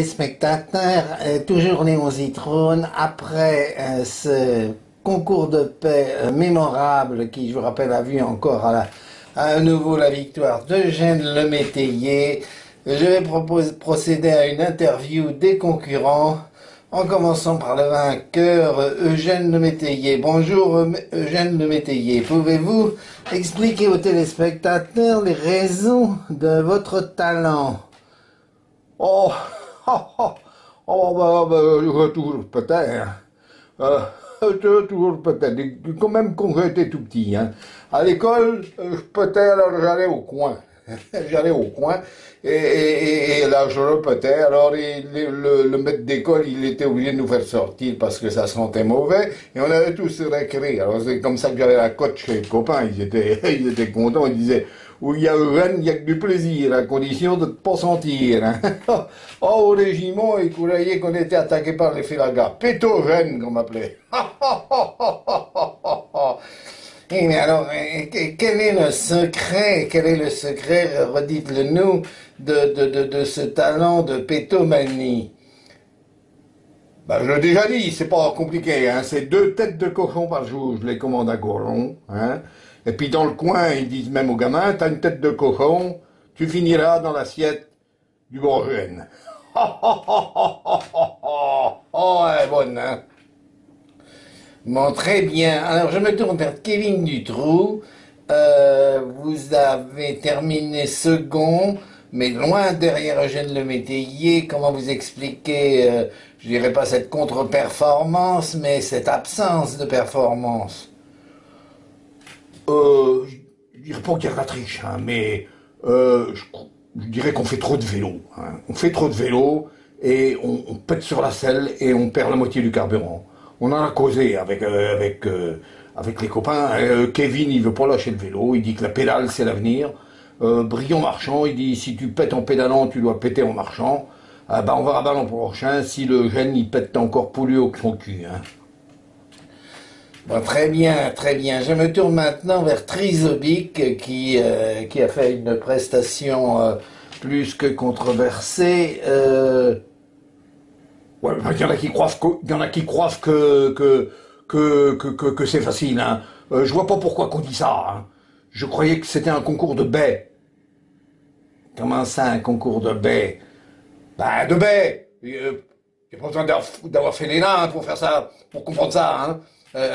Spectateurs, toujours Léon Zitrone, après ce concours de paix mémorable qui, je vous rappelle, a vu encore à nouveau la victoire d'Eugène Lemétayer, je vais procéder à une interview des concurrents, en commençant par le vainqueur Eugène Lemétayer. Bonjour Eugène Lemétayer, pouvez-vous expliquer aux téléspectateurs les raisons de votre talent? Oh, toujours peut-être. Toujours peut-être. Quand même quand j'étais tout petit. Hein. À l'école, peut-être j'allais au coin. J'allais au coin et là je répétais. Alors le maître d'école il était obligé de nous faire sortir parce que ça sentait mauvais et on avait tous récré. Alors c'est comme ça que j'avais la cote chez les copains. Ils étaient contents. Ils disaient où il y a Eugène, il n'y a que du plaisir, à condition de ne pas sentir. Hein. Oh, au régiment, il croyait qu'on était attaqué par les félagas. Péto-Eugène, qu'on m'appelait. Et mais alors, quel est le secret, redites-le nous, de ce talent de pétomanie? Ben, je l'ai déjà dit, c'est pas compliqué, hein. C'est 2 têtes de cochon par jour, je les commande à Goron, hein. Et puis dans le coin, ils disent même aux gamins, t'as une tête de cochon, tu finiras dans l'assiette du Borgène. Oh, elle est bonne, hein. Bon, très bien. Alors, je me tourne vers Kevin Dutroux. Vous avez terminé second, mais loin derrière Eugène Lemétayer. Comment vous expliquez, je dirais pas cette contre-performance, mais cette absence de performance? Je dirais pas qu'il y a de la triche, hein, mais je dirais qu'on fait trop de vélo. Hein. On fait trop de vélo et on pète sur la selle et on perd la moitié du carburant. On en a causé avec les copains. Kevin, il veut pas lâcher le vélo. Il dit que la pédale, c'est l'avenir. Brion Marchand, il dit si tu pètes en pédalant, tu dois péter en marchant. Ben, on verra bien l'an prochain si le gène, il pète encore plus haut que son cul. Hein. Bon, très bien, très bien. Je me tourne maintenant vers Trizobic qui a fait une prestation plus que controversée. Ouais, il y en a qui croient que c'est facile. Hein. Je vois pas pourquoi qu'on dit ça. Hein. Je croyais que c'était un concours de baies. Comment ça, un concours de baies? Ben, de baies. Il n'y a pas besoin d'avoir fait les nains pour faire ça, pour comprendre ça. Hein.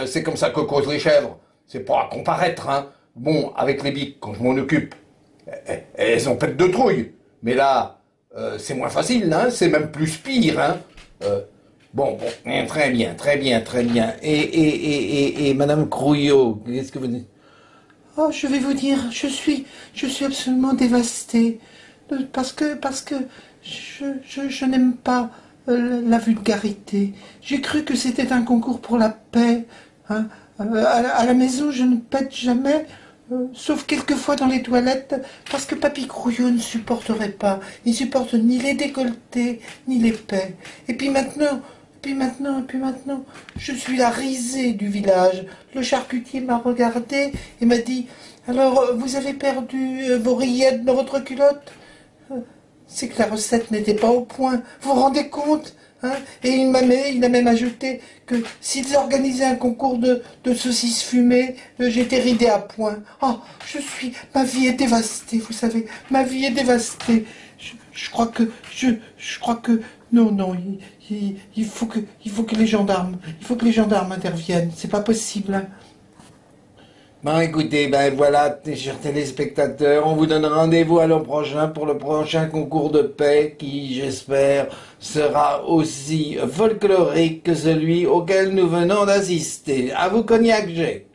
C'est comme ça que causent les chèvres. C'est pas à comparaître. Hein. Bon, avec les biques, quand je m'en occupe, elles ont pète de trouille. Mais là, c'est moins facile. Hein. C'est même plus pire. Hein. Bon, très bien, très bien, très bien. Et Madame Crouillot, qu'est-ce que vous dites? Oh, je vais vous dire, je suis absolument dévastée parce que je n'aime pas la vulgarité. J'ai cru que c'était un concours pour la paix. Hein. À la maison, je ne pète jamais, sauf quelquefois dans les toilettes, parce que Papy Crouillot ne supporterait pas. Il supporte ni les décolletés, ni les paix. Et puis maintenant, je suis la risée du village. Le charcutier m'a regardé et m'a dit « Alors, vous avez perdu vos rillettes dans votre culotte ?» C'est que la recette n'était pas au point. Vous vous rendez compte, hein? Et il a même ajouté que s'ils organisaient un concours de saucisses fumées, j'étais ridée à point. Oh, ma vie est dévastée, vous savez. Ma vie est dévastée. Je crois que, non, il faut que les gendarmes interviennent. C'est pas possible, hein. Bon, écoutez, ben voilà, chers téléspectateurs, on vous donne rendez-vous à l'an prochain pour le prochain concours de paix qui, j'espère, sera aussi folklorique que celui auquel nous venons d'assister. À vous, Cognac G.